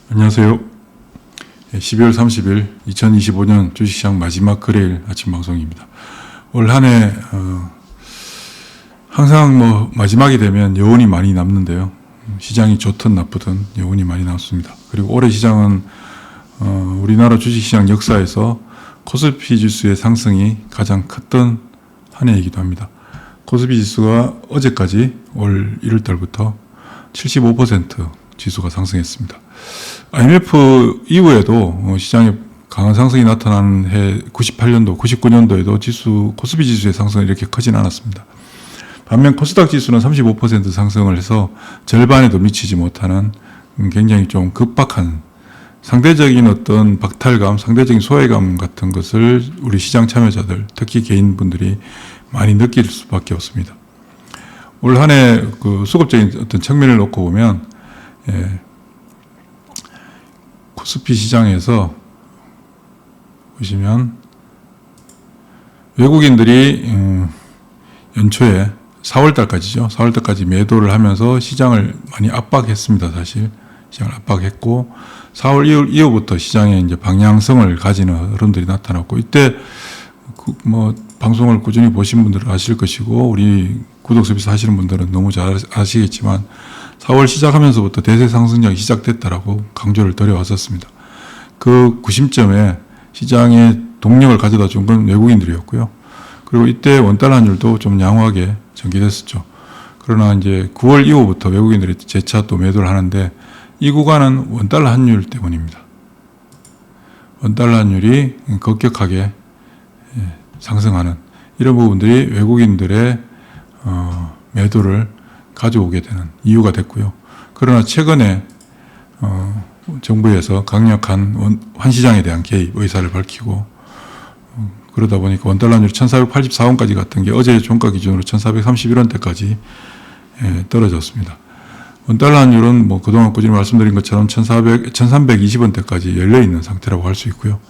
안녕하세요. 12월 30일 2025년 주식시장 마지막 거래일 아침 방송입니다. 올 한 해 항상 마지막이 되면 여운이 많이 남는데요. 시장이 좋든 나쁘든 여운이 많이 남습니다. 그리고 올해 시장은 우리나라 주식시장 역사에서 코스피 지수의 상승이 가장 컸던 한 해이기도 합니다. 코스피 지수가 어제까지 올 1월 달부터 75% 지수가 상승했습니다. IMF 이후에도 시장에 강한 상승이 나타나는 해 98년도, 99년도에도 코스피 지수의 상승은 이렇게 크진 않았습니다. 반면 코스닥 지수는 35% 상승을 해서 절반에도 미치지 못하는 굉장히 좀 급박한 상대적인 어떤 박탈감, 상대적인 소외감 같은 것을 우리 시장 참여자들, 특히 개인분들이 많이 느낄 수밖에 없습니다. 올 한 해 그 수급적인 어떤 측면을 놓고 보면, 코스피 시장에서 보시면 외국인들이 연초에 4월달까지죠. 4월달까지 매도를 하면서 시장을 많이 압박했습니다. 사실 시장을 압박했고 4월 이후부터 시장에 이제 방향성을 가지는 흐름들이 나타났고, 이때 방송을 꾸준히 보신 분들은 아실 것이고 우리 구독 서비스 하시는 분들은 너무 잘 아시겠지만 4월 시작하면서부터 대세 상승장이 시작됐다라고 강조를 드려왔었습니다. 그 구심점에 시장에 동력을 가져다 준 건 외국인들이었고요. 그리고 이때 원달러 환율도 좀 양호하게 전개됐었죠. 그러나 이제 9월 이후부터 외국인들이 재차 또 매도를 하는데, 이 구간은 원달러 환율 때문입니다. 원달러 환율이 급격하게 상승하는 이런 부분들이 외국인들의 매도를 가져오게 되는 이유가 됐고요. 그러나 최근에 정부에서 강력한 환시장에 대한 개입 의사를 밝히고, 그러다 보니까 원달러 환율이 1484원까지 갔던 게 어제 종가 기준으로 1431원대까지 떨어졌습니다. 원달러 환율은 그동안 꾸준히 말씀드린 것처럼 1320원대까지 열려있는 상태라고 할 수 있고요.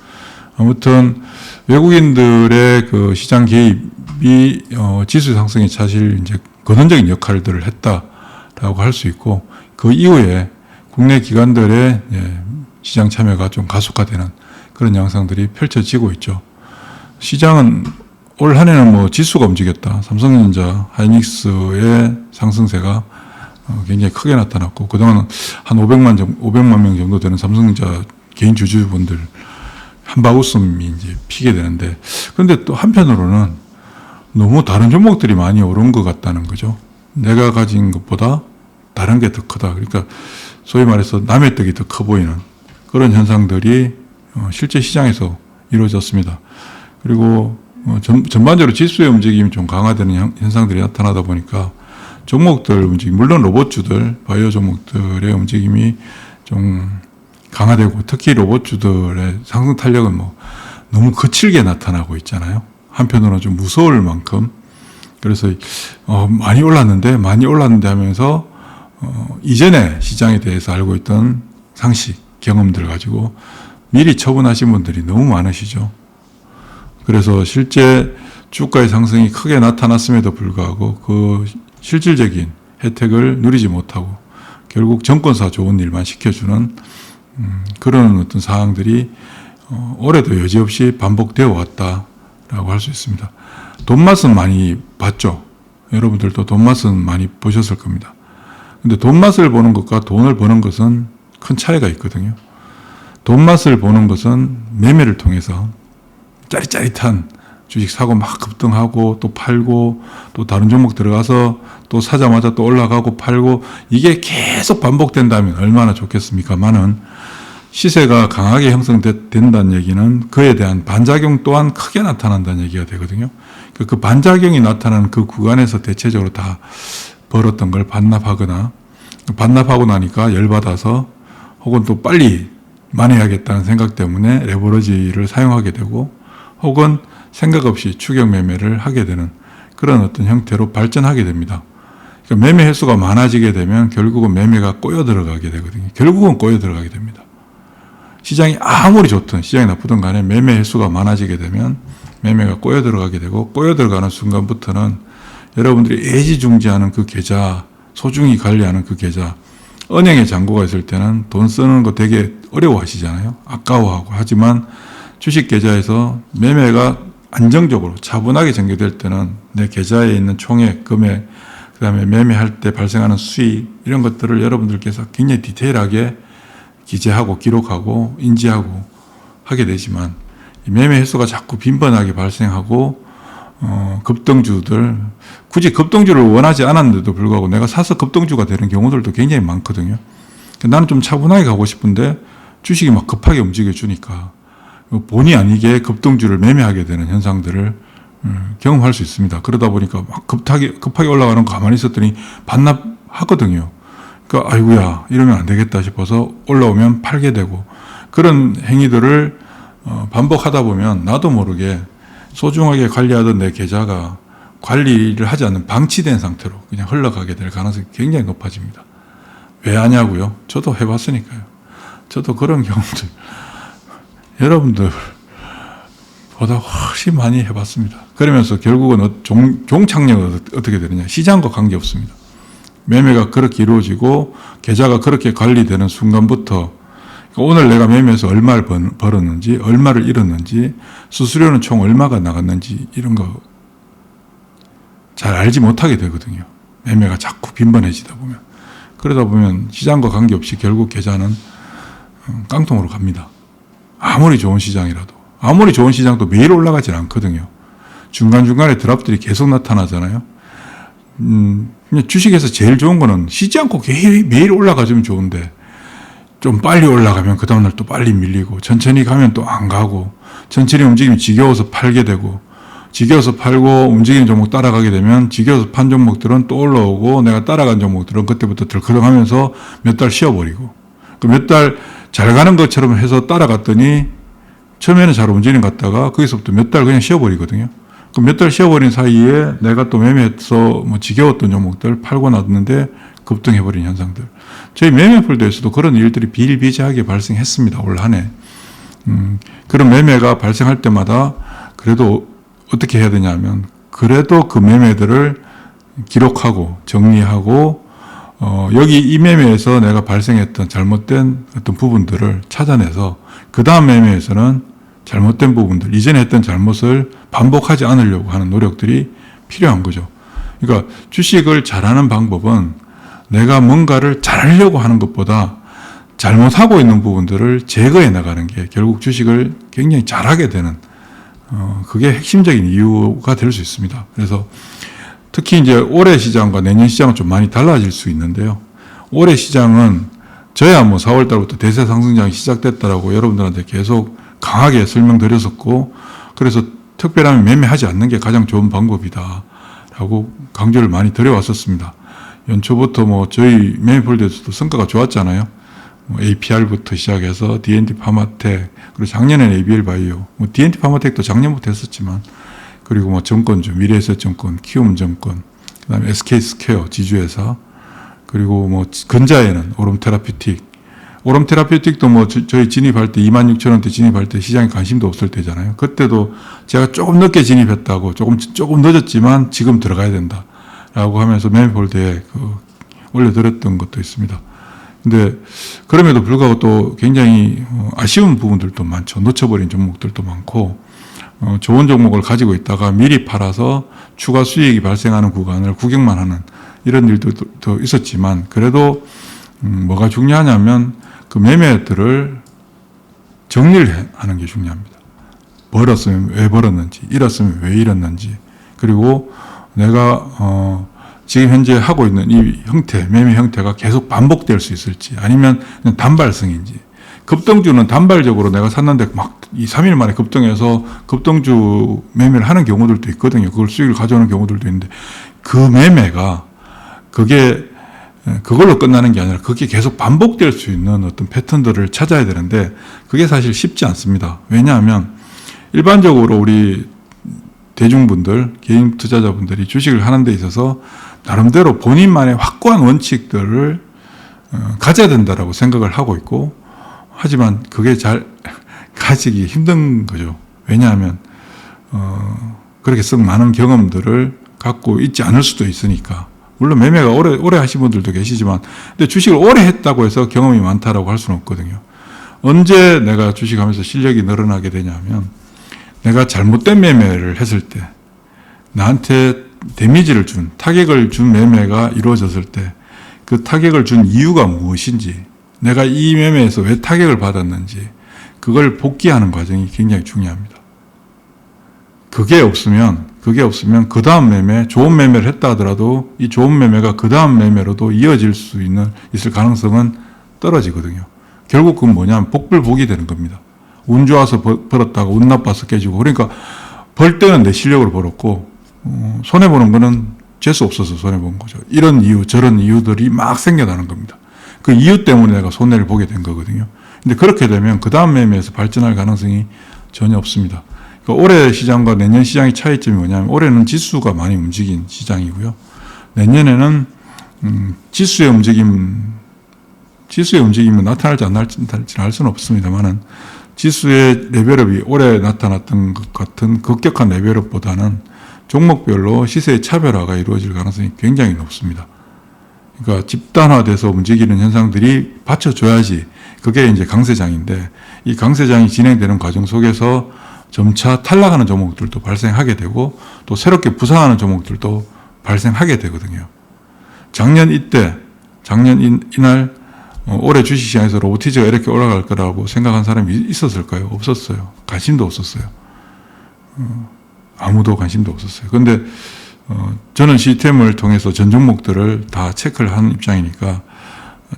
아무튼 외국인들의 그 시장 개입이 지수 상승에 사실 이제 근원적인 역할들을 했다라고 할 수 있고, 그 이후에 국내 기관들의 시장 참여가 좀 가속화되는 그런 양상들이 펼쳐지고 있죠. 시장은 올 한 해는 지수가 움직였다. 삼성전자, 하이닉스의 상승세가 굉장히 크게 나타났고, 그동안 한 500만 명 정도 되는 삼성전자 개인 주주분들 한바웃음이 이제 피게 되는데, 그런데 또 한편으로는 너무 다른 종목들이 많이 오른 것 같다는 거죠. 내가 가진 것보다 다른 게 더 크다. 그러니까 소위 말해서 남의 떡이 더 커 보이는 그런 현상들이 실제 시장에서 이루어졌습니다. 그리고 전반적으로 지수의 움직임이 좀 강화되는 현상들이 나타나다 보니까 종목들 움직임, 물론 로봇주들, 바이오 종목들의 움직임이 좀 강화되고, 특히 로봇주들의 상승 탄력은 너무 거칠게 나타나고 있잖아요. 한편으로는 좀 무서울 만큼. 그래서 많이 올랐는데 하면서 이전에 시장에 대해서 알고 있던 상식, 경험들 가지고 미리 처분하신 분들이 너무 많으시죠. 그래서 실제 주가의 상승이 크게 나타났음에도 불구하고 그 실질적인 혜택을 누리지 못하고 결국 정권사 좋은 일만 시켜주는 그런 어떤 사항들이 올해도 여지없이 반복되어 왔다라고 할 수 있습니다. 돈맛은 많이 봤죠. 여러분들도 돈맛은 많이 보셨을 겁니다. 근데 돈맛을 보는 것과 돈을 버는 것은 큰 차이가 있거든요. 돈맛을 보는 것은 매매를 통해서 짜릿짜릿한 주식 사고 막 급등하고 또 팔고 또 다른 종목 들어가서 또 사자마자 또 올라가고 팔고, 이게 계속 반복된다면 얼마나 좋겠습니까만은, 시세가 강하게 형성된다는 얘기는 그에 대한 반작용 또한 크게 나타난다는 얘기가 되거든요. 그 반작용이 나타나는 그 구간에서 대체적으로 다 벌었던 걸 반납하고 나니까 열받아서 혹은 또 빨리 만회하겠다는 생각 때문에 레버리지를 사용하게 되고, 혹은 생각 없이 추격 매매를 하게 되는 그런 어떤 형태로 발전하게 됩니다. 그러니까 매매 횟수가 많아지게 되면 결국은 매매가 꼬여 들어가게 되거든요. 결국은 꼬여 들어가게 됩니다. 시장이 아무리 좋든 시장이 나쁘든 간에 매매 횟수가 많아지게 되면 매매가 꼬여 들어가게 되고, 꼬여 들어가는 순간부터는 여러분들이 애지중지하는 그 계좌, 소중히 관리하는 그 계좌, 은행에 잔고가 있을 때는 돈 쓰는 거 되게 어려워하시잖아요. 아까워하고. 하지만 주식 계좌에서 매매가 안정적으로 차분하게 전개될 때는 내 계좌에 있는 총액, 금액, 그 다음에 매매할 때 발생하는 수익 이런 것들을 여러분들께서 굉장히 디테일하게 기재하고 기록하고 인지하고 하게 되지만 이 매매 횟수가 자꾸 빈번하게 발생하고 급등주들 굳이 급등주를 원하지 않았는데도 불구하고 내가 사서 급등주가 되는 경우들도 굉장히 많거든요. 나는 좀 차분하게 가고 싶은데 주식이 막 급하게 움직여 주니까 본의 아니게 급등주를 매매하게 되는 현상들을 경험할 수 있습니다. 그러다 보니까 막 급하게 올라가는 거 가만히 있었더니 반납하거든요. 그러니까 아이고야 이러면 안 되겠다 싶어서 올라오면 팔게 되고 그런 행위들을 반복하다 보면 나도 모르게 소중하게 관리하던 내 계좌가 관리를 하지 않는 방치된 상태로 그냥 흘러가게 될 가능성이 굉장히 높아집니다. 왜 하냐고요? 저도 해봤으니까요. 저도 그런 경우들 여러분들보다 훨씬 많이 해봤습니다. 그러면서 결국은 종착역은 어떻게 되느냐. 시장과 관계없습니다. 매매가 그렇게 이루어지고 계좌가 그렇게 관리되는 순간부터 오늘 내가 매매해서 얼마를 벌었는지 얼마를 잃었는지 수수료는 총 얼마가 나갔는지 이런 거 잘 알지 못하게 되거든요. 매매가 자꾸 빈번해지다 보면. 그러다 보면 시장과 관계없이 결국 계좌는 깡통으로 갑니다. 아무리 좋은 시장이라도. 아무리 좋은 시장도 매일 올라가진 않거든요. 중간중간에 드랍들이 계속 나타나잖아요. 주식에서 제일 좋은 거는 쉬지 않고 매일 올라가주면 좋은데 좀 빨리 올라가면 그 다음날 또 빨리 밀리고 천천히 가면 또 안 가고 천천히 움직이면 지겨워서 팔게 되고 지겨워서 팔고 움직이는 종목 따라가게 되면 지겨워서 판 종목들은 또 올라오고 내가 따라간 종목들은 그때부터 덜커덩하면서 몇 달 쉬어버리고 몇 달 잘 가는 것처럼 해서 따라갔더니 처음에는 잘 움직이는 것 같다가 거기서부터 몇 달 그냥 쉬어버리거든요. 그 몇 달 쉬어버린 사이에 내가 또 매매해서 뭐 지겨웠던 종목들 팔고 놨는데 급등해버린 현상들. 저희 매매폴더에서도 그런 일들이 비일비재하게 발생했습니다. 올 한 해. 그런 매매가 발생할 때마다 그래도 어떻게 해야 되냐면 그래도 그 매매들을 기록하고 정리하고 여기 이 매매에서 내가 발생했던 잘못된 어떤 부분들을 찾아내서 그 다음 매매에서는 잘못된 부분들, 이전에 했던 잘못을 반복하지 않으려고 하는 노력들이 필요한 거죠. 그러니까 주식을 잘하는 방법은 내가 뭔가를 잘하려고 하는 것보다 잘못하고 있는 부분들을 제거해 나가는 게 결국 주식을 굉장히 잘하게 되는 그게 핵심적인 이유가 될 수 있습니다. 그래서 특히 이제 올해 시장과 내년 시장은 좀 많이 달라질 수 있는데요. 올해 시장은 저야 뭐 4월 달부터 대세 상승장이 시작됐다라고 여러분들한테 계속 강하게 설명드렸었고 그래서 특별하면 매매하지 않는 게 가장 좋은 방법이다라고 강조를 많이 드려왔었습니다. 연초부터 뭐 저희 매매폴더에서도 성과가 좋았잖아요. 뭐 APR부터 시작해서 D&D 파마텍 그리고 작년에는 ABL 바이오, 뭐 D&D 파마텍도 작년부터 했었지만 그리고 뭐 정권주 미래에셋증권, 키움증권, 그다음에 SK스퀘어 지주회사 그리고 뭐 근자에는 오롬테라피틱도 뭐 저희 진입할 때 26,000원대 진입할 때 시장에 관심도 없을 때잖아요. 그때도 제가 조금 늦게 진입했다고 조금 늦었지만 지금 들어가야 된다라고 하면서 매매폴더에 올려드렸던 것도 있습니다. 근데 그럼에도 불구하고 또 굉장히 아쉬운 부분들도 많죠. 놓쳐버린 종목들도 많고 좋은 종목을 가지고 있다가 미리 팔아서 추가 수익이 발생하는 구간을 구경만 하는 이런 일도 있었지만 그래도 뭐가 중요하냐면 그 매매들을 정리를 하는 게 중요합니다. 벌었으면 왜 벌었는지, 잃었으면 왜 잃었는지, 그리고 내가 지금 현재 하고 있는 이 형태, 매매 형태가 계속 반복될 수 있을지, 아니면 그냥 단발성인지. 급등주는 단발적으로 내가 샀는데 막 2, 3일 만에 급등해서 급등주 매매를 하는 경우들도 있거든요. 그걸 수익을 가져오는 경우들도 있는데 그 매매가 그걸로 끝나는 게 아니라 그게 계속 반복될 수 있는 어떤 패턴들을 찾아야 되는데 그게 사실 쉽지 않습니다. 왜냐하면 일반적으로 우리 대중분들, 개인 투자자분들이 주식을 하는 데 있어서 나름대로 본인만의 확고한 원칙들을 가져야 된다라고 생각을 하고 있고 하지만 그게 잘 가지기 힘든 거죠. 왜냐하면 그렇게 썩 많은 경험들을 갖고 있지 않을 수도 있으니까 물론 매매가 오래 하신 분들도 계시지만, 근데 주식을 오래 했다고 해서 경험이 많다라고 할 수는 없거든요. 언제 내가 주식하면서 실력이 늘어나게 되냐면, 내가 잘못된 매매를 했을 때, 나한테 데미지를 준, 타격을 준 매매가 이루어졌을 때, 그 타격을 준 이유가 무엇인지, 내가 이 매매에서 왜 타격을 받았는지, 그걸 복귀하는 과정이 굉장히 중요합니다. 그게 없으면 그 다음 매매, 좋은 매매를 했다 하더라도 이 좋은 매매가 그 다음 매매로도 이어질 수 있을 가능성은 떨어지거든요. 결국 그건 뭐냐면 복불복이 되는 겁니다. 운 좋아서 벌었다가 운 나빠서 깨지고, 그러니까 벌 때는 내 실력으로 벌었고, 손해보는 거는 재수 없어서 손해본 거죠. 이런 이유, 저런 이유들이 막 생겨나는 겁니다. 그 이유 때문에 내가 손해를 보게 된 거거든요. 근데 그렇게 되면 그 다음 매매에서 발전할 가능성이 전혀 없습니다. 그러니까 올해 시장과 내년 시장의 차이점이 뭐냐면, 올해는 지수가 많이 움직인 시장이고요. 내년에는 지수의 움직임은 나타날지 안 나타날지는 알 수는 없습니다만은, 지수의 레벨업이 올해 나타났던 것 같은 급격한 레벨업보다는 종목별로 시세의 차별화가 이루어질 가능성이 굉장히 높습니다. 그러니까 집단화돼서 움직이는 현상들이 받쳐줘야지 그게 이제 강세장인데, 이 강세장이 진행되는 과정 속에서 점차 탈락하는 종목들도 발생하게 되고 또 새롭게 부상하는 종목들도 발생하게 되거든요. 작년 이날 올해 주식시장에서 로보티즈가 이렇게 올라갈 거라고 생각한 사람이 있었을까요? 없었어요. 관심도 없었어요. 아무도 관심도 없었어요. 그런데 저는 시스템을 통해서 전 종목들을 다 체크를 하는 입장이니까,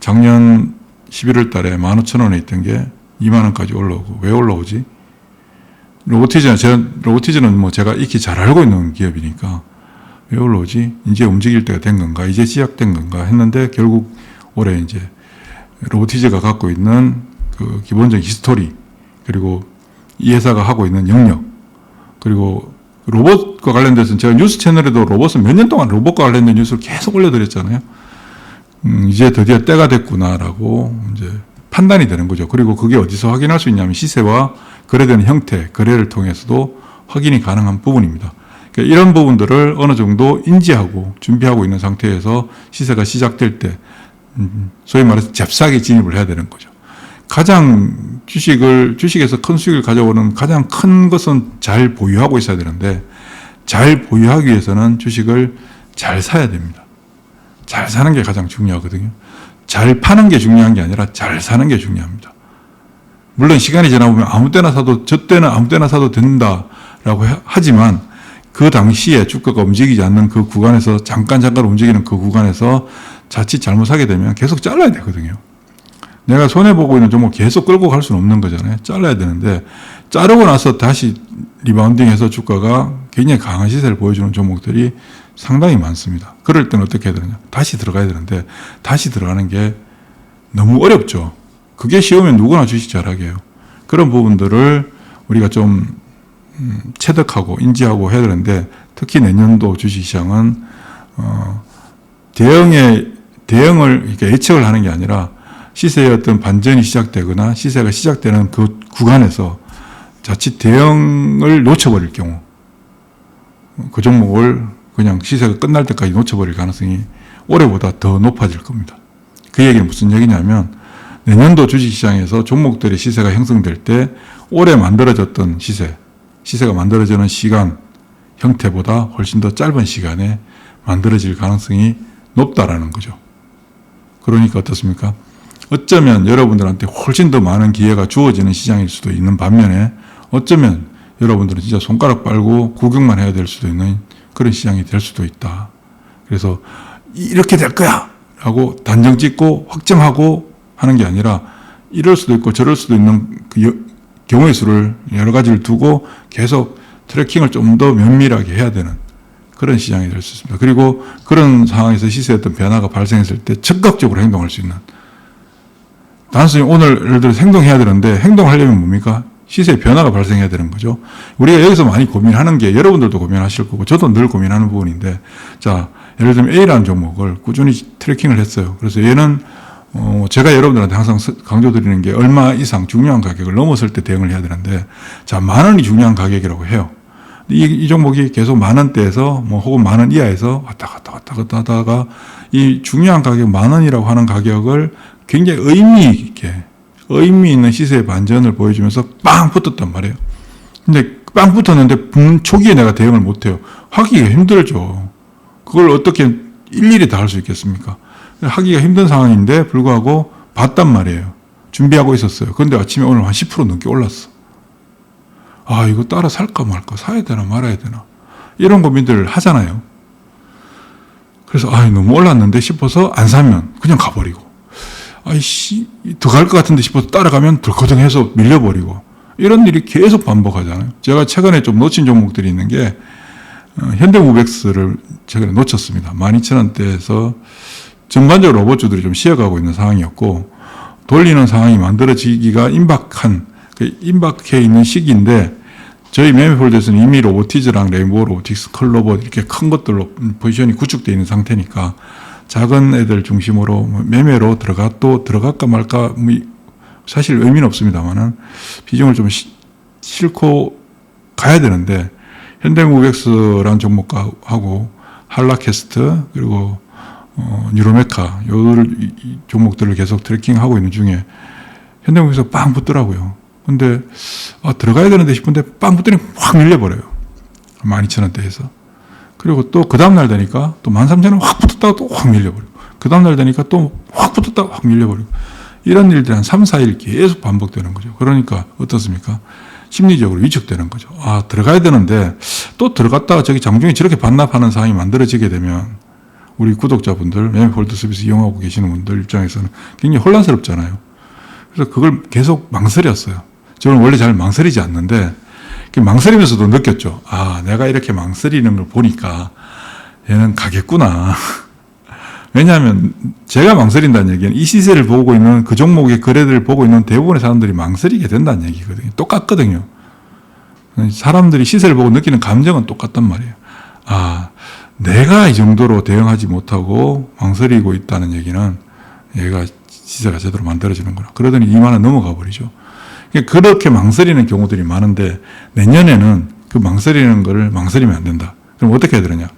작년 11월 달에 15,000원에 있던 게 20,000원까지 올라오고, 왜 올라오지? 로보티즈는 뭐 제가 익히 잘 알고 있는 기업이니까 왜 올라오지? 이제 움직일 때가 된 건가? 이제 시작된 건가? 했는데, 결국 올해 이제 로보티즈가 갖고 있는 그 기본적인 히스토리, 그리고 이 회사가 하고 있는 영역, 그리고 로봇과 관련돼서는 제가 뉴스 채널에도 로봇은 몇 년 동안 로봇과 관련된 뉴스를 계속 올려드렸잖아요. 이제 드디어 때가 됐구나라고 이제 판단이 되는 거죠. 그리고 그게 어디서 확인할 수 있냐면, 시세와 거래되는 형태, 거래를 통해서도 확인이 가능한 부분입니다. 그러니까 이런 부분들을 어느 정도 인지하고 준비하고 있는 상태에서 시세가 시작될 때, 소위 말해서 잽싸게 진입을 해야 되는 거죠. 가장 주식에서 큰 수익을 가져오는 가장 큰 것은 잘 보유하고 있어야 되는데, 잘 보유하기 위해서는 주식을 잘 사야 됩니다. 잘 사는 게 가장 중요하거든요. 잘 파는 게 중요한 게 아니라 잘 사는 게 중요합니다. 물론 시간이 지나보면 아무 때나 사도, 저 때는 아무 때나 사도 된다라고 하지만, 그 당시에 주가가 움직이지 않는 그 구간에서 잠깐 움직이는 그 구간에서 자칫 잘못 사게 되면 계속 잘라야 되거든요. 내가 손해보고 있는 종목 계속 끌고 갈 수는 없는 거잖아요. 잘라야 되는데, 자르고 나서 다시 리바운딩해서 주가가 굉장히 강한 시세를 보여주는 종목들이 상당히 많습니다. 그럴 때는 어떻게 해야 되느냐? 다시 들어가야 되는데, 다시 들어가는 게 너무 어렵죠. 그게 쉬우면 누구나 주식 잘하게 해요. 그런 부분들을 우리가 좀 체득하고 인지하고 해야 되는데, 특히 내년도 주식시장은 대응을 이렇게 예측을 하는 게 아니라, 시세의 어떤 반전이 시작되거나 시세가 시작되는 그 구간에서 자칫 대응을 놓쳐버릴 경우, 그 종목을 그냥 시세가 끝날 때까지 놓쳐버릴 가능성이 올해보다 더 높아질 겁니다. 그 얘기는 무슨 얘기냐면, 내년도 주식시장에서 종목들의 시세가 형성될 때 올해 만들어졌던 시세가 만들어지는 시간, 형태보다 훨씬 더 짧은 시간에 만들어질 가능성이 높다라는 거죠. 그러니까 어떻습니까? 어쩌면 여러분들한테 훨씬 더 많은 기회가 주어지는 시장일 수도 있는 반면에, 어쩌면 여러분들은 진짜 손가락 빨고 구경만 해야 될 수도 있는 그런 시장이 될 수도 있다. 그래서 이렇게 될 거야 라고 단정 짓고 확정하고 하는 게 아니라, 이럴 수도 있고 저럴 수도 있는 그 경우의 수를 여러 가지를 두고 계속 트래킹을 좀 더 면밀하게 해야 되는 그런 시장이 될 수 있습니다. 그리고 그런 상황에서 시세의 어떤 변화가 발생했을 때 적극적으로 행동할 수 있는, 단순히 오늘 예를 들어서 행동해야 되는데, 행동하려면 뭡니까? 시세의 변화가 발생해야 되는 거죠. 우리가 여기서 많이 고민하는 게, 여러분들도 고민하실 거고 저도 늘 고민하는 부분인데, 자, 예를 들면 A라는 종목을 꾸준히 트래킹을 했어요. 그래서 얘는 제가 여러분들한테 항상 강조드리는 게, 얼마 이상 중요한 가격을 넘었을 때 대응을 해야 되는데, 자, 10,000원이 중요한 가격이라고 해요. 이 종목이 계속 10,000원대에서 뭐 혹은 10,000원 이하에서 왔다 갔다 하다가 이 중요한 가격 10,000원이라고 하는 가격을 굉장히 의미 있는 시세의 반전을 보여주면서 빵 붙었단 말이에요. 근데 빵 붙었는데 초기에 내가 대응을 못해요. 하기가 힘들죠. 그걸 어떻게 일일이 다 할 수 있겠습니까? 하기가 힘든 상황인데 불구하고 봤단 말이에요. 준비하고 있었어요. 그런데 아침에 오늘 한 10% 넘게 올랐어. 아, 이거 따라 살까 말까, 사야 되나 말아야 되나, 이런 고민들을 하잖아요. 그래서 너무 올랐는데 싶어서 안 사면 그냥 가버리고, 더 갈 것 같은데 싶어서 따라가면 덜커덩해서 밀려버리고, 이런 일이 계속 반복하잖아요. 제가 최근에 좀 놓친 종목들이 있는 게 현대모백스를 최근에 놓쳤습니다. 12,000원대에서 전반적으로 로봇주들이 좀 쉬어가고 있는 상황이었고, 돌리는 상황이 만들어지기가 임박해 있는 시기인데, 저희 매매폴드에서는 이미 로보티즈랑 레인보우 로보틱스, 컬로봇 이렇게 큰 것들로 포지션이 구축되어 있는 상태니까 작은 애들 중심으로 매매로 들어갈까 말까 사실 의미는 없습니다만은 비중을 좀 싣고 가야 되는데, 현대모백스라는 종목하고 한라캐스트 그리고 뉴로메카 요 종목들을 계속 트래킹하고 있는 중에 현대모백스가 빵 붙더라고요. 근데 들어가야 되는데 싶은데 빵 붙더니 확 밀려버려요. 12,000원대에서. 그리고 또 그 다음날 되니까 또 13,000원 확 붙었다가 또 확 밀려버리고, 그 다음날 되니까 또 확 붙었다가 확 밀려버리고, 이런 일들이 한 3, 4일 계속 반복되는 거죠. 그러니까 어떻습니까? 심리적으로 위축되는 거죠. 들어가야 되는데 또 들어갔다가 저기 장중에 저렇게 반납하는 상황이 만들어지게 되면 우리 구독자분들, 매매폴드 서비스 이용하고 계시는 분들 입장에서는 굉장히 혼란스럽잖아요. 그래서 그걸 계속 망설였어요. 저는 원래 잘 망설이지 않는데, 망설이면서도 느꼈죠. 내가 이렇게 망설이는 걸 보니까 얘는 가겠구나. 왜냐하면 제가 망설인다는 얘기는 이 시세를 보고 있는 그 종목의 거래들을 보고 있는 대부분의 사람들이 망설이게 된다는 얘기거든요. 똑같거든요. 사람들이 시세를 보고 느끼는 감정은 똑같단 말이에요. 내가 이 정도로 대응하지 못하고 망설이고 있다는 얘기는 얘가 시세가 제대로 만들어지는구나. 그러더니 20,000원 넘어가 버리죠. 그렇게 망설이는 경우들이 많은데, 내년에는 그 망설이는 거를 망설이면 안 된다. 그럼 어떻게 해야 되느냐?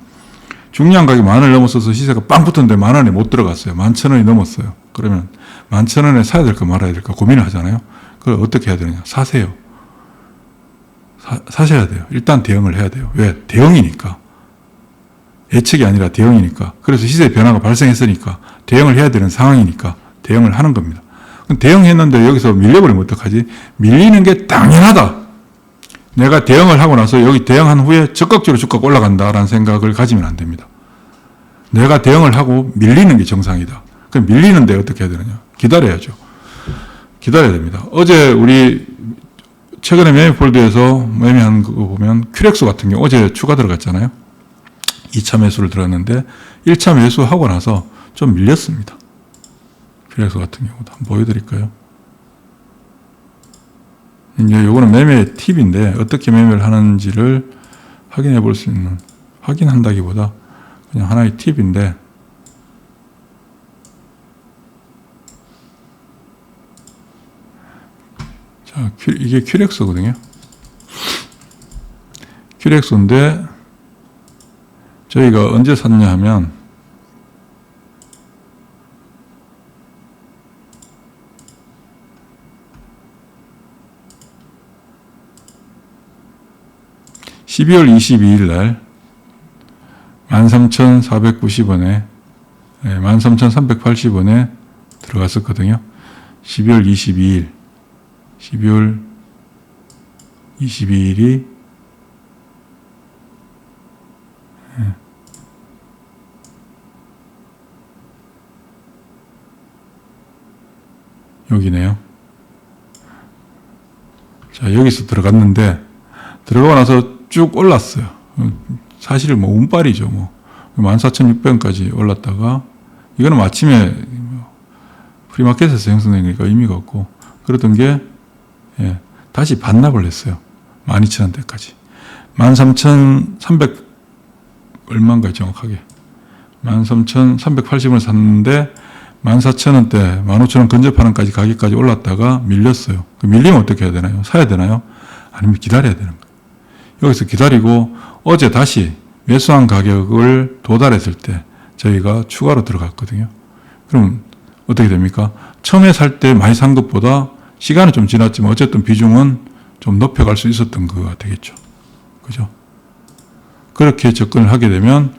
중요한 가격이 10,000원을 넘어서서 시세가 빵 붙었는데 10,000원에 못 들어갔어요. 11,000원이 넘었어요. 그러면 11,000원에 사야 될까 말아야 될까 고민을 하잖아요. 그걸 어떻게 해야 되느냐? 사세요. 사셔야 돼요. 일단 대응을 해야 돼요. 왜? 대응이니까. 예측이 아니라 대응이니까. 그래서 시세의 변화가 발생했으니까 대응을 해야 되는 상황이니까 대응을 하는 겁니다. 대응했는데 여기서 밀려버리면 어떡하지? 밀리는 게 당연하다. 내가 대응을 하고 나서 여기 대응한 후에 적극적으로 주가가 올라간다라는 생각을 가지면 안 됩니다. 내가 대응을 하고 밀리는 게 정상이다. 그럼 밀리는데 어떻게 해야 되느냐? 기다려야죠. 기다려야 됩니다. 어제 우리 최근에 매매폴드에서 매매한 거 보면 큐렉스 같은 경우 어제 추가 들어갔잖아요. 2차 매수를 들었는데 1차 매수하고 나서 좀 밀렸습니다. 큐렉스 같은 경우도 한번 보여드릴까요? 이제 요거는 매매 팁인데 어떻게 매매를 하는지를 확인해 볼 수 있는, 확인한다기보다 그냥 하나의 팁인데, 자, 이게 큐렉스거든요. 큐렉스인데 저희가 언제 샀냐 하면 12월 22일 날 13,490원에 13,380원에 들어갔었거든요. 12월 22일이 여기네요. 자, 여기서 들어갔는데 들어가고 나서 쭉 올랐어요. 사실 뭐 운빨이죠. 14,600원까지 올랐다가, 이거는 아침에 프리마켓에서 형성된 거니까 의미가 없고, 그러던 게 다시 반납을 했어요. 12,000원대까지. 13,300 얼마인가요, 정확하게? 13,380원을 샀는데 14,000원대, 15,000원 근접하는까지 가격까지 올랐다가 밀렸어요. 밀리면 어떻게 해야 되나요? 사야 되나요? 아니면 기다려야 되는 거예요. 여기서 기다리고 어제 다시 매수한 가격을 도달했을 때 저희가 추가로 들어갔거든요. 그럼 어떻게 됩니까? 처음에 살 때 많이 산 것보다 시간은 좀 지났지만 어쨌든 비중은 좀 높여갈 수 있었던 거가 되겠죠. 그죠? 그렇게 접근을 하게 되면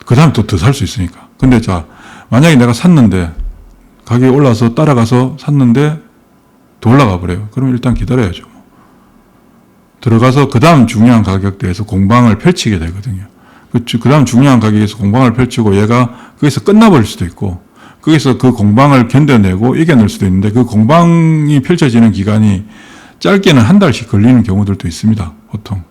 그 다음에 또 더 살 수 있으니까. 근데 자, 만약에 내가 샀는데 가격이 올라서 따라가서 샀는데 더 올라가 버려요. 그럼 일단 기다려야죠. 들어가서 그 다음 중요한 가격대에서 공방을 펼치게 되거든요. 그 다음 중요한 가격에서 공방을 펼치고 얘가 거기서 끝나버릴 수도 있고 거기서 그 공방을 견뎌내고 이겨낼 수도 있는데 그 공방이 펼쳐지는 기간이 짧게는 한 달씩 걸리는 경우들도 있습니다. 보통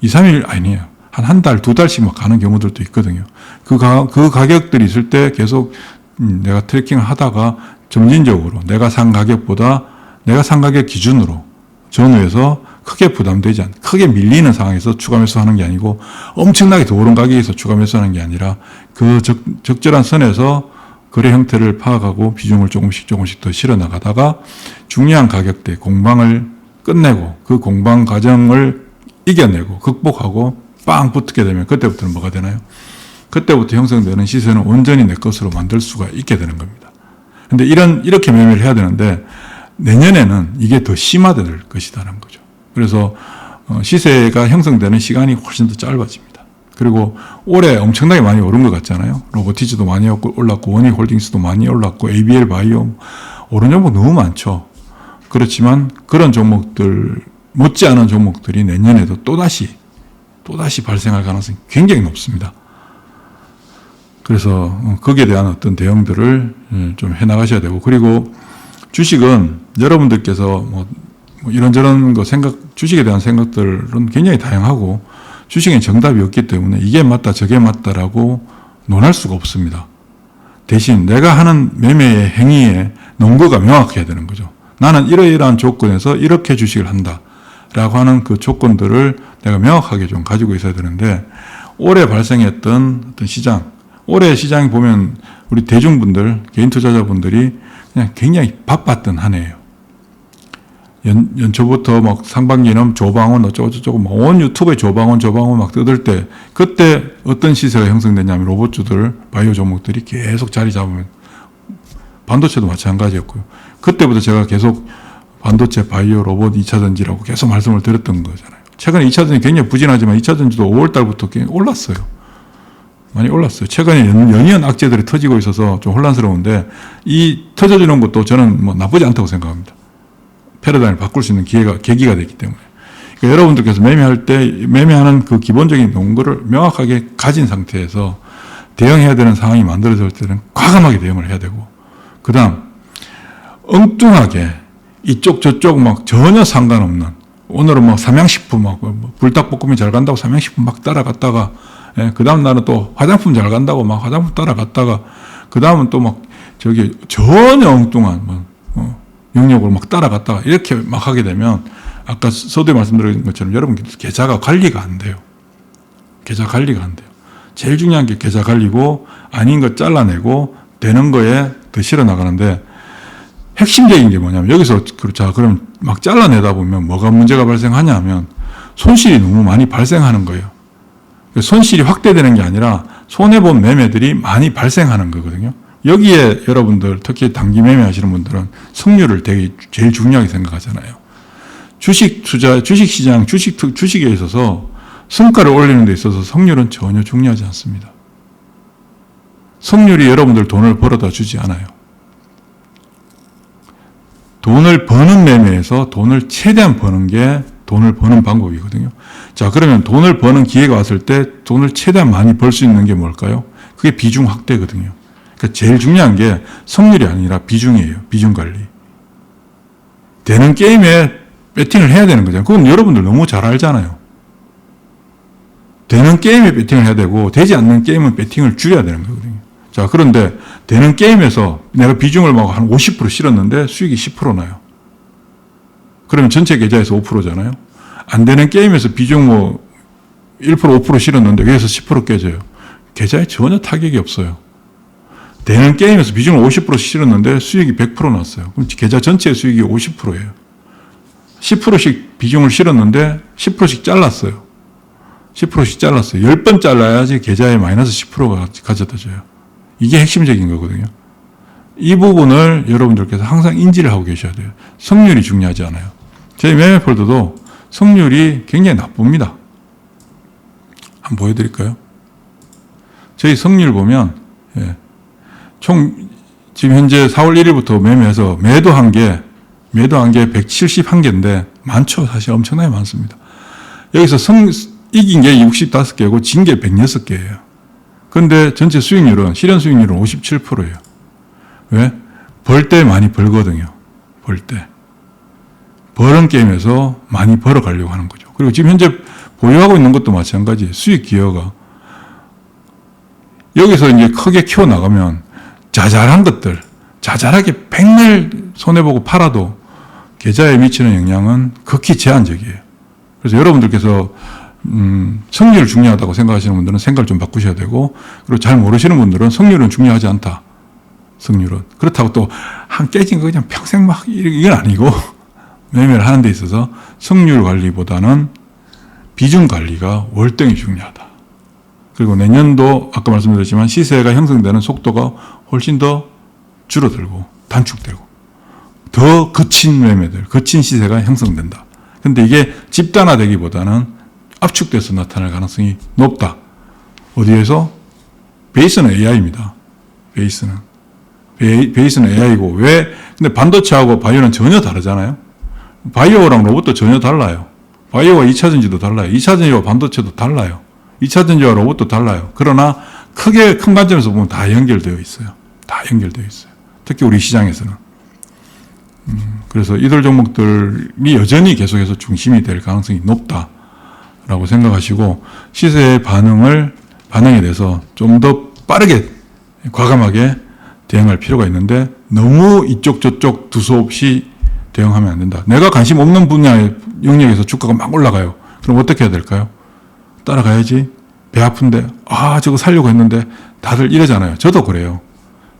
2, 3일 아니에요. 한 달, 두 달씩 막 가는 경우들도 있거든요. 그 가격들이 있을 때 계속 내가 트래킹을 하다가 점진적으로 내가 산 가격보다 내가 산 가격 기준으로 전후에서 크게 부담되지 않고 크게 밀리는 상황에서 추가 매수하는 게 아니고 엄청나게 더 오른 가격에서 추가 매수하는 게 아니라 그 적절한 선에서 거래 형태를 파악하고 비중을 조금씩 더 실어 나가다가 중요한 가격대 공방을 끝내고 그 공방 과정을 이겨내고 극복하고 빵 붙게 되면 그때부터는 뭐가 되나요? 그때부터 형성되는 시세는 온전히 내 것으로 만들 수가 있게 되는 겁니다. 근데 이렇게 매매를 해야 되는데 내년에는 이게 더 심화될 것이다라는 거죠. 그래서 시세가 형성되는 시간이 훨씬 더 짧아집니다. 그리고 올해 엄청나게 많이 오른 것 같잖아요. 로보티즈도 많이 올랐고 원익홀딩스도 많이 올랐고 ABL 바이오 오른 종목 너무 많죠. 그렇지만 그런 종목들 못지않은 종목들이 내년에도 또다시 발생할 가능성이 굉장히 높습니다. 그래서 거기에 대한 어떤 대응들을 좀 해나가셔야 되고 그리고 주식은 여러분들께서 뭐 이런저런 주식에 대한 생각들은 굉장히 다양하고 주식엔 정답이 없기 때문에 이게 맞다 저게 맞다라고 논할 수가 없습니다. 대신 내가 하는 매매의 행위의 논거가 명확해야 되는 거죠. 나는 이러이러한 조건에서 이렇게 주식을 한다라고 하는 그 조건들을 내가 명확하게 좀 가지고 있어야 되는데 올해 발생했던 어떤 시장, 올해 시장에 보면 우리 대중분들, 개인 투자자분들이 그냥 굉장히 바빴던 한 해예요. 연초부터 막 상반기는 조방원 어쩌고저쩌고 막 온 유튜브에 조방원 막 뜯을 때 그때 어떤 시세가 형성됐냐면 로봇주들 바이오 종목들이 계속 자리 잡으면 반도체도 마찬가지였고요. 그때부터 제가 계속 반도체 바이오 로봇 2차전지라고 계속 말씀을 드렸던 거잖아요. 최근에 2차전지 굉장히 부진하지만 2차전지도 5월달부터 올랐어요. 많이 올랐어요. 최근에 연이은 악재들이 터지고 있어서 좀 혼란스러운데 이 터져주는 것도 저는 뭐 나쁘지 않다고 생각합니다. 패러다임을 바꿀 수 있는 계기가 됐기 때문에. 그러니까 여러분들께서 매매하는 그 기본적인 논거를 명확하게 가진 상태에서 대응해야 되는 상황이 만들어질 때는 과감하게 대응을 해야 되고, 그 다음, 엉뚱하게 이쪽 저쪽 막 전혀 상관없는, 오늘은 뭐 삼양식품 막 불닭볶음이 잘 간다고 삼양식품 막 따라갔다가, 그 다음 날은 또 화장품 잘 간다고 막 화장품 따라갔다가, 그 다음은 또 막 전혀 엉뚱한 영역으로 막 따라갔다가 이렇게 막 하게 되면 아까 서두에 말씀드린 것처럼 여러분 계좌가 관리가 안 돼요. 계좌 관리가 안 돼요. 제일 중요한 게 계좌 관리고 아닌 거 잘라내고 되는 거에 더 실어 나가는데 핵심적인 게 뭐냐면 여기서 그럼 막 잘라내다 보면 뭐가 문제가 발생하냐 하면 손실이 너무 많이 발생하는 거예요. 손실이 확대되는 게 아니라 손해본 매매들이 많이 발생하는 거거든요. 여기에 여러분들 특히 단기 매매 하시는 분들은 승률을 제일 중요하게 생각하잖아요. 주식시장, 주식에 있어서 성과를 올리는 데 있어서 승률은 전혀 중요하지 않습니다. 승률이 여러분들 돈을 벌어다 주지 않아요. 돈을 버는 매매에서 돈을 최대한 버는 게 돈을 버는 방법이거든요. 자, 그러면 돈을 버는 기회가 왔을 때 돈을 최대한 많이 벌 수 있는 게 뭘까요? 그게 비중 확대거든요. 그러니까 제일 중요한 게 성률이 아니라 비중이에요. 비중 관리. 되는 게임에 배팅을 해야 되는 거잖아요. 그건 여러분들 너무 잘 알잖아요. 되는 게임에 배팅을 해야 되고 되지 않는 게임은 배팅을 줄여야 되는 거거든요. 자, 그런데 되는 게임에서 내가 비중을 막 한 50% 실었는데 수익이 10% 나요. 그러면 전체 계좌에서 5%잖아요. 안 되는 게임에서 비중 1%, 5% 실었는데 여기서 10% 깨져요. 계좌에 전혀 타격이 없어요. 되는 게임에서 비중을 50% 실었는데 수익이 100% 났어요. 그럼 계좌 전체의 수익이 50%예요. 10%씩 비중을 실었는데 10%씩 잘랐어요. 10%씩 잘랐어요. 10번 잘라야지 계좌에 마이너스 10%가 가져다줘요. 이게 핵심적인 거거든요. 이 부분을 여러분들께서 항상 인지를 하고 계셔야 돼요. 성률이 중요하지 않아요. 저희 매매폴더도 성률이 굉장히 나쁩니다. 한번 보여드릴까요? 저희 성률 보면 총 지금 현재 4월 1일부터 매매해서 매도한 게 171개인데 많죠. 사실 엄청나게 많습니다. 여기서 이긴 게 65개고 진 게 106개예요. 그런데 전체 수익률은 실현 수익률은 57%예요. 왜? 벌 때 많이 벌거든요. 벌 때. 버는 게임에서 많이 벌어가려고 하는 거죠. 그리고 지금 현재 보유하고 있는 것도 마찬가지. 수익 기여가 여기서 이제 크게 키워나가면 자잘한 것들, 자잘하게 백날 손해보고 팔아도 계좌에 미치는 영향은 극히 제한적이에요. 그래서 여러분들께서 성률이 중요하다고 생각하시는 분들은 생각을 좀 바꾸셔야 되고, 그리고 잘 모르시는 분들은 성률은 중요하지 않다. 성률은. 그렇다고 또 한 깨진 거 그냥 평생 막 이건 아니고 매매를 하는 데 있어서 성률 관리보다는 비중 관리가 월등히 중요하다. 그리고 내년도 아까 말씀드렸지만 시세가 형성되는 속도가 훨씬 더 줄어들고 단축되고 더 거친 매매들, 거친 시세가 형성된다. 근데 이게 집단화되기보다는 압축돼서 나타날 가능성이 높다. 어디에서? 베이스는 AI입니다. 베이스는 AI고, 왜? 근데 반도체하고 바이오는 전혀 다르잖아요. 바이오랑 로봇도 전혀 달라요. 바이오와 2차전지도 달라요. 2차전지와 반도체도 달라요. 2차전지와 로봇도 달라요. 그러나 큰 관점에서 보면 다 연결되어 있어요. 다 연결되어 있어요. 특히 우리 시장에서는. 그래서 이들 종목들이 여전히 계속해서 중심이 될 가능성이 높다라고 생각하시고, 시세의 반응에 대해서 좀 더 빠르게 과감하게 대응할 필요가 있는데, 너무 이쪽 저쪽 두서없이 대응하면 안 된다. 내가 관심 없는 분야의 영역에서 주가가 막 올라가요. 그럼 어떻게 해야 될까요? 따라가야지. 배 아픈데 저거 살려고 했는데 다들 이러잖아요. 저도 그래요.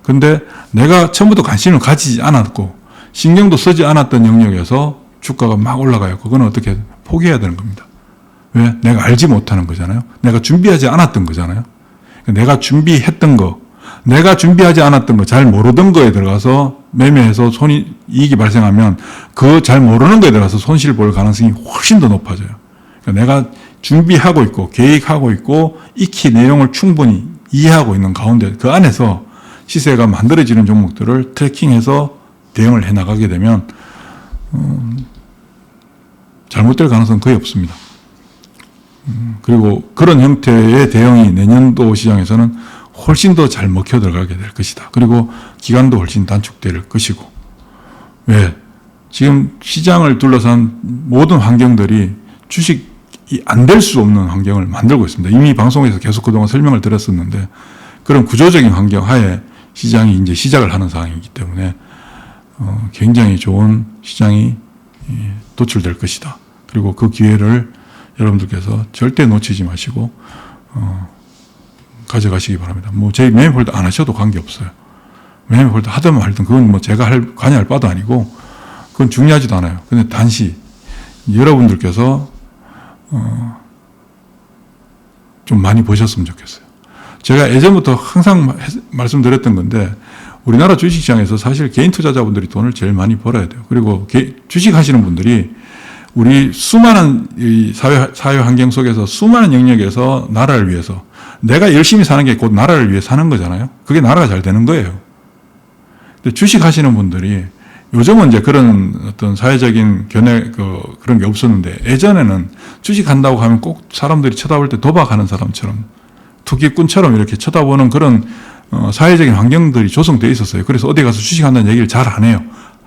근데 내가 처음부터 관심을 가지지 않았고 신경도 쓰지 않았던 영역에서 주가가 막 올라가요. 그거는 어떻게 포기해야 되는 겁니다. 왜? 내가 알지 못하는 거잖아요. 내가 준비하지 않았던 거잖아요. 내가 준비했던 거, 내가 준비하지 않았던 거, 잘 모르던 거에 들어가서 매매해서 이익이 발생하면 그 잘 모르는 거에 들어가서 손실 볼 가능성이 훨씬 더 높아져요. 그러니까 내가 준비하고 있고 계획하고 있고 익히 내용을 충분히 이해하고 있는 가운데 그 안에서 시세가 만들어지는 종목들을 트래킹해서 대응을 해나가게 되면 잘못될 가능성은 거의 없습니다. 그리고 그런 형태의 대응이 내년도 시장에서는 훨씬 더 잘 먹혀 들어가게 될 것이다. 그리고 기간도 훨씬 단축될 것이고. 왜? 지금 시장을 둘러싼 모든 환경들이 주식이 안 될 수 없는 환경을 만들고 있습니다. 이미 방송에서 계속 그동안 설명을 드렸었는데, 그런 구조적인 환경 하에 시장이 이제 시작을 하는 상황이기 때문에 굉장히 좋은 시장이 도출될 것이다. 그리고 그 기회를 여러분들께서 절대 놓치지 마시고 가져가시기 바랍니다. 저희 매매폴더 안 하셔도 관계없어요. 매매폴더 하든 말든 그건 제가 관여할 바도 아니고 그건 중요하지도 않아요. 근데 단지 여러분들께서 좀 많이 보셨으면 좋겠어요. 제가 예전부터 항상 말씀드렸던 건데, 우리나라 주식시장에서 사실 개인 투자자분들이 돈을 제일 많이 벌어야 돼요. 그리고 주식 하시는 분들이 우리 수많은 이 사회 환경 속에서 수많은 영역에서 나라를 위해서 내가 열심히 사는 게 곧 나라를 위해 사는 거잖아요. 그게 나라가 잘 되는 거예요. 근데 주식 하시는 분들이 요즘은 이제 그런 어떤 사회적인 그런 게 없었는데, 예전에는 주식 한다고 하면 꼭 사람들이 쳐다볼 때 도박하는 사람처럼 투기꾼처럼 이렇게 쳐다보는 그런 사회적인 환경들이 조성되어 있었어요. 그래서 어디 가서 주식한다는 얘기를 잘 안 해요.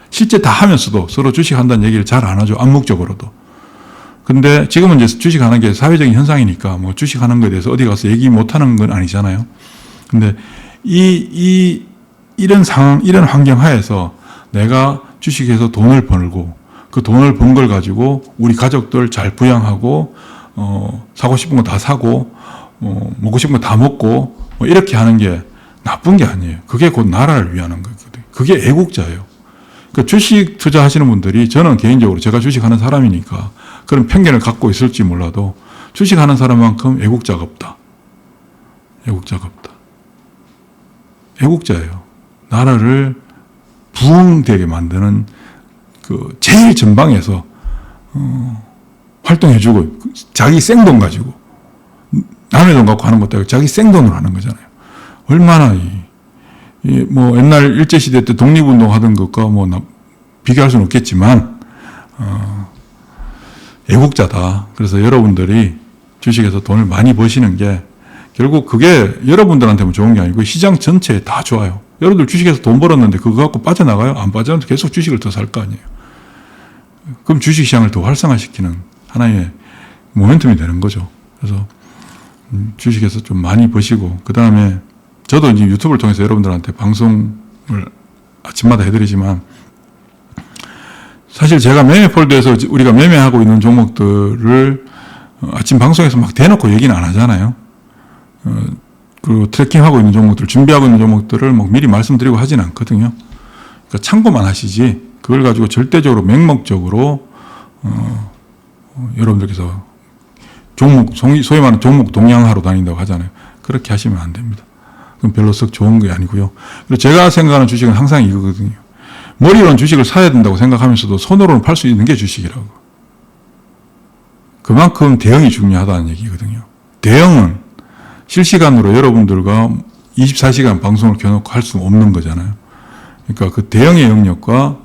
실제 다 하면서도 서로 주식한다는 얘기를 잘 안 하죠. 암묵적으로도. 근데 지금은 이제 주식하는 게 사회적인 현상이니까 주식하는 거에 대해서 어디 가서 얘기 못하는 건 아니잖아요. 근데 이런 상황, 이런 환경 하에서 내가 주식에서 돈을 벌고 그 돈을 번 걸 가지고 우리 가족들 잘 부양하고 사고 싶은 거 다 사고 먹고 싶은 거 다 먹고 이렇게 하는 게 나쁜 게 아니에요. 그게 곧 나라를 위하는 거거든요. 그게 애국자예요. 그 주식 투자하시는 분들이, 저는 개인적으로 제가 주식하는 사람이니까 그런 편견을 갖고 있을지 몰라도 주식하는 사람만큼 애국자가 없다. 애국자가 없다. 애국자예요. 나라를 부흥되게 만드는 그 제일 전방에서 활동해주고 자기 생돈 가지고 남의 돈 갖고 하는 것도 아니고 자기 생돈으로 하는 거잖아요. 얼마나 뭐 옛날 일제시대 때 독립운동 하던 것과 뭐 비교할 수는 없겠지만 애국자다. 그래서 여러분들이 주식에서 돈을 많이 버시는 게 결국 그게 여러분들한테만 좋은 게 아니고 시장 전체에 다 좋아요. 여러분들 주식에서 돈 벌었는데 그거 갖고 빠져나가요? 안 빠져나가도 계속 주식을 더 살 거 아니에요. 그럼 주식시장을 더 활성화시키는 하나의 모멘텀이 되는 거죠. 그래서 주식에서 좀 많이 버시고 그 다음에 저도 이제 유튜브를 통해서 여러분들한테 방송을 아침마다 해드리지만 사실 제가 매매 폴더에서 우리가 매매하고 있는 종목들을 아침 방송에서 막 대놓고 얘기는 안 하잖아요. 그리고 트래킹하고 있는 종목들, 준비하고 있는 종목들을 막 미리 말씀드리고 하진 않거든요. 그러니까 참고만 하시지 그걸 가지고 절대적으로 맹목적으로 여러분들께서 소위 말하는 종목 동향하러 다닌다고 하잖아요. 그렇게 하시면 안 됩니다. 그건 별로 썩 좋은 게 아니고요. 그리고 제가 생각하는 주식은 항상 이거거든요. 머리로는 주식을 사야 된다고 생각하면서도 손으로는 팔 수 있는 게 주식이라고. 그만큼 대응이 중요하다는 얘기거든요. 대응은 실시간으로 여러분들과 24시간 방송을 켜놓고 할 수 없는 거잖아요. 그러니까 그 대응의 영역과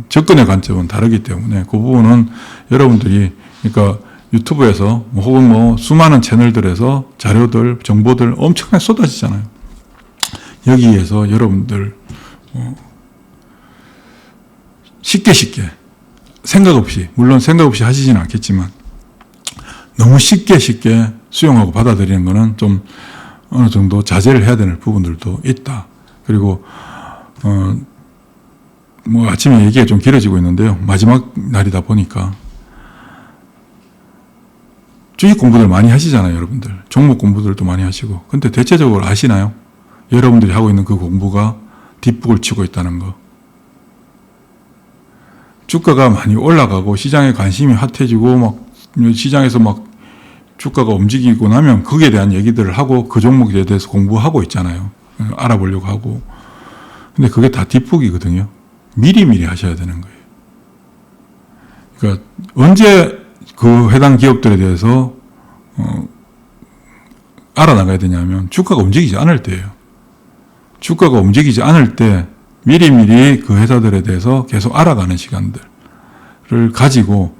접근의 관점은 다르기 때문에 그 부분은 여러분들이 그러니까 유튜브에서 혹은 뭐 수많은 채널들에서 자료들, 정보들 엄청나게 쏟아지잖아요. 여기에서 여러분들 쉽게 생각 없이 물론 생각 없이 하시지는 않겠지만 너무 쉽게 수용하고 받아들이는 거는 좀 어느 정도 자제를 해야 되는 부분들도 있다. 그리고 뭐 아침에 얘기가 좀 길어지고 있는데요. 마지막 날이다 보니까 주식 공부들 많이 하시잖아요, 여러분들. 종목 공부들도 많이 하시고. 근데 대체적으로 아시나요? 여러분들이 하고 있는 그 공부가 뒷북을 치고 있다는 거. 주가가 많이 올라가고 시장에 관심이 핫해지고 막 시장에서 막 주가가 움직이고 나면 거기에 대한 얘기들을 하고 그 종목에 대해서 공부하고 있잖아요. 알아보려고 하고. 근데 그게 다 뒷북이거든요. 미리 하셔야 되는 거예요. 그러니까 언제 그 해당 기업들에 대해서 알아나가야 되냐면 주가가 움직이지 않을 때예요. 주가가 움직이지 않을 때 미리 그 회사들에 대해서 계속 알아가는 시간들을 가지고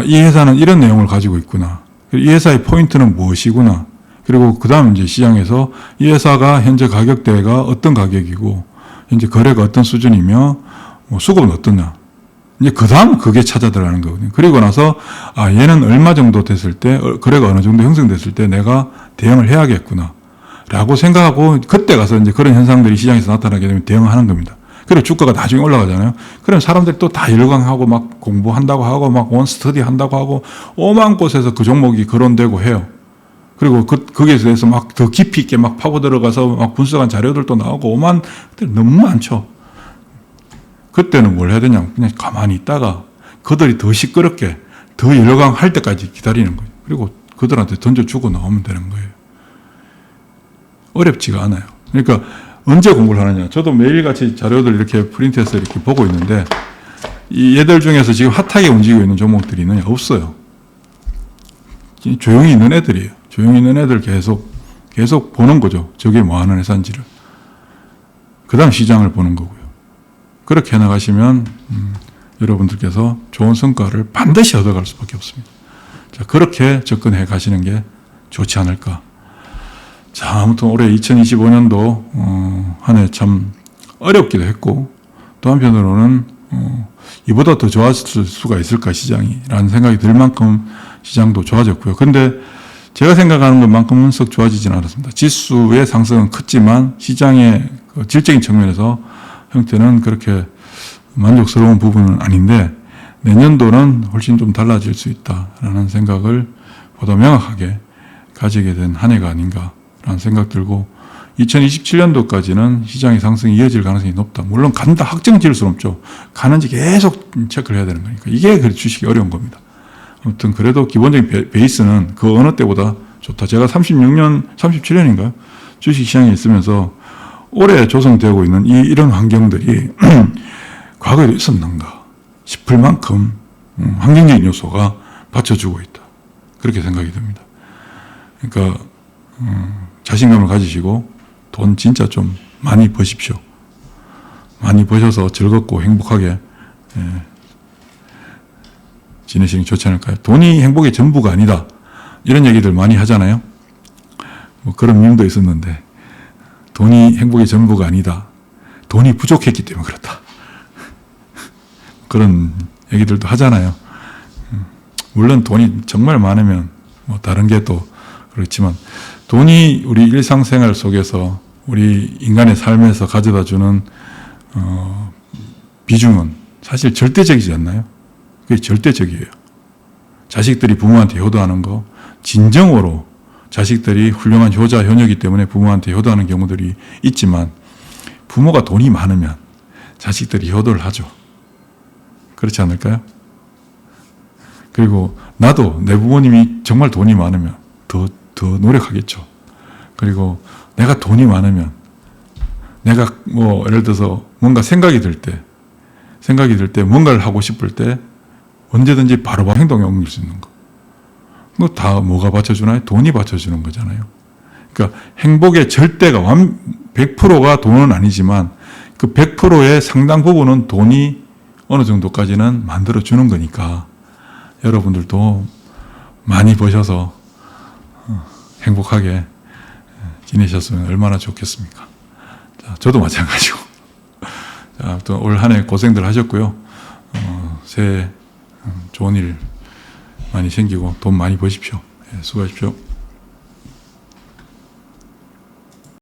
이 회사는 이런 내용을 가지고 있구나. 이 회사의 포인트는 무엇이구나. 그리고 그 다음 이제 시장에서 이 회사가 현재 가격대가 어떤 가격이고 현재 거래가 어떤 수준이며 뭐 수급은 어떠냐. 이제 그 다음 그게 찾아 들어가는 거거든요. 그리고 나서 얘는 얼마 정도 됐을 때 거래가 어느 정도 형성됐을 때 내가 대응을 해야겠구나 라고 생각하고 그때 가서 이제 그런 현상들이 시장에서 나타나게 되면 대응하는 겁니다. 그리고 주가가 나중에 올라가잖아요. 그럼 사람들이 또 다 열광하고 막 공부한다고 하고 막 원스터디 한다고 하고 오만 곳에서 그 종목이 거론되고 해요. 그리고 거기에 대해서 막 더 깊이 있게 막 파고 들어가서 막 분석한 자료들도 나오고 오만 너무 많죠. 그때는 뭘 해야 되냐? 그냥 가만히 있다가 그들이 더 시끄럽게 더 열광할 때까지 기다리는 거예요. 그리고 그들한테 던져주고 나오면 되는 거예요. 어렵지가 않아요. 그러니까 언제 공부를 하느냐? 저도 매일같이 자료들 이렇게 프린트해서 이렇게 보고 있는데 이 얘들 중에서 지금 핫하게 움직이고 있는 종목들이 있느냐? 없어요. 조용히 있는 애들이에요. 조용히 있는 애들 계속 보는 거죠. 저게 뭐 하는 회사인지를. 그 다음 시장을 보는 거고요. 그렇게 해나가시면 여러분들께서 좋은 성과를 반드시 얻어갈 수밖에 없습니다. 자, 그렇게 접근해 가시는 게 좋지 않을까. 자, 아무튼 올해 2025년도 한 해 참 어렵기도 했고 또 한편으로는 이보다 더 좋아질 수가 있을까 시장이라는 생각이 들 만큼 시장도 좋아졌고요. 근데 제가 생각하는 것만큼은 썩 좋아지진 않았습니다. 지수의 상승은 컸지만 시장의 그 질적인 측면에서 형태는 그렇게 만족스러운 부분은 아닌데 내년도는 훨씬 좀 달라질 수 있다라는 생각을 보다 명확하게 가지게 된 한 해가 아닌가라는 생각 들고 2027년도까지는 시장의 상승이 이어질 가능성이 높다. 물론 간다 확정 지을 수는 없죠. 가는지 계속 체크를 해야 되는 거니까. 이게 그 주식이 어려운 겁니다. 아무튼 그래도 기본적인 베이스는 그 어느 때보다 좋다. 제가 36년, 37년인가요? 주식시장에 있으면서 올해 조성되고 있는 이런 환경들이 과거에도 있었는가 싶을 만큼 환경적인 요소가 받쳐주고 있다. 그렇게 생각이 듭니다. 그러니까 자신감을 가지시고 돈 진짜 좀 많이 버십시오. 많이 버셔서 즐겁고 행복하게 지내시는 게 좋지 않을까요? 돈이 행복의 전부가 아니다. 이런 얘기들 많이 하잖아요. 뭐 그런 밈도 있었는데 돈이 행복의 전부가 아니다. 돈이 부족했기 때문에 그렇다. 그런 얘기들도 하잖아요. 물론 돈이 정말 많으면 뭐 다른 게 또 그렇지만 돈이 우리 일상생활 속에서 우리 인간의 삶에서 가져다주는 비중은 사실 절대적이지 않나요? 그게 절대적이에요. 자식들이 부모한테 효도하는 거, 진정으로 자식들이 훌륭한 효자, 효녀이기 때문에 부모한테 효도하는 경우들이 있지만 부모가 돈이 많으면 자식들이 효도를 하죠. 그렇지 않을까요? 그리고 나도 내 부모님이 정말 돈이 많으면 더 노력하겠죠. 그리고 내가 돈이 많으면 내가 뭐 예를 들어서 뭔가 생각이 들 때 뭔가를 하고 싶을 때 언제든지 바로바로 행동에 옮길 수 있는 거. 뭐 다 뭐가 받쳐주나요? 돈이 받쳐주는 거잖아요. 그러니까 행복의 절대가 100%가 돈은 아니지만 그 100%의 상당 부분은 돈이 어느 정도까지는 만들어주는 거니까 여러분들도 많이 버셔서 행복하게 지내셨으면 얼마나 좋겠습니까? 자, 저도 마찬가지고. 자, 아무튼 올 한 해 고생들 하셨고요. 새해 좋은 일 많이 생기고 돈 많이 버십시오. 수고하십시오.